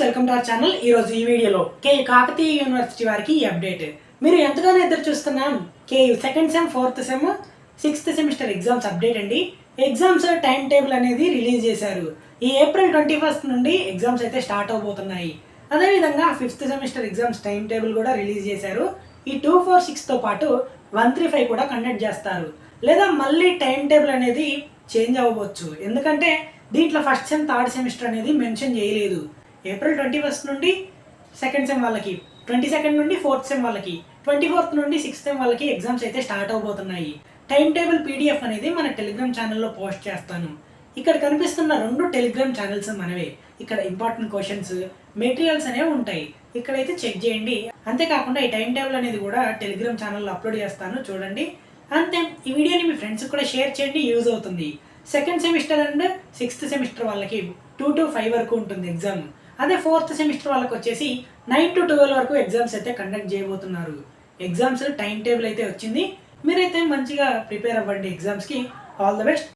Welcome to our channel. ఈరోజు ఈ వీడియోలో కేయు కాకతీయ యూనివర్సిటీ వారికి ఈ అప్డేట్. మీరు ఎంతగానో ఎదురు చూస్తున్నాం Ku second sem, fourth sem, sixth semester exams update అండి. ఎగ్జామ్స్ టైం టేబుల్ అనేది రిలీజ్ చేశారు. ఈ ఏప్రిల్ 21 నుండి ఎగ్జామ్స్ అయితే స్టార్ట్ అవబోతున్నాయి. అదేవిధంగా fifth semester exams time table కూడా రిలీజ్ చేశారు. ఈ 246తో పాటు 135 కూడా కండక్ట్ చేస్తారు. లేదా మళ్ళీ టైం టేబుల్ అనేది చేంజ్ అవ్వచ్చు. ఎందుకంటే దీంట్లో ఫస్ట్ సెమ్, థర్డ్ సెమిస్టర్ అనేది మెన్షన్ చేయలేదు. ఏప్రిల్ 21 నుండి సెకండ్ సెమ్ వాళ్ళకి, 22 నుండి ఫోర్త్ సెమ్ వాళ్ళకి, 24th నుండి సిక్స్త్ సెమ్ వాళ్ళకి ఎగ్జామ్స్ అయితే స్టార్ట్ అవబోతున్నాయి. టైం టేబుల్ పీడిఎఫ్ అనేది మన టెలిగ్రామ్ ఛానల్లో పోస్ట్ చేస్తాను. ఇక్కడ కనిపిస్తున్న 2 టెలిగ్రామ్ ఛానల్స్ మనవే. ఇక్కడ ఇంపార్టెంట్ క్వశ్చన్స్, మెటీరియల్స్ అనేవి ఉంటాయి. ఇక్కడైతే చెక్ చేయండి. అంతేకాకుండా ఈ టైం టేబుల్ అనేది కూడా టెలిగ్రామ్ ఛానల్లో అప్లోడ్ చేస్తాను, చూడండి. అంతే. ఈ వీడియోని మీ ఫ్రెండ్స్కి కూడా షేర్ చేయండి, యూజ్ అవుతుంది. Second semester and sixth semester వాళ్ళకి 2 to 5 వరకు ఉంటుంది ఎగ్జామ్. అదే ఫోర్త్ సెమిస్టర్ వాళ్ళకి వచ్చేసి 9 to 12 వరకు ఎగ్జామ్స్ అయితే కండక్ట్ చేయబోతున్నారు. ఎగ్జామ్స్ టైం టేబుల్ అయితే వచ్చింది. మీరైతే మంచిగా ప్రిపేర్ అవ్వండి ఎగ్జామ్స్కి. All the best.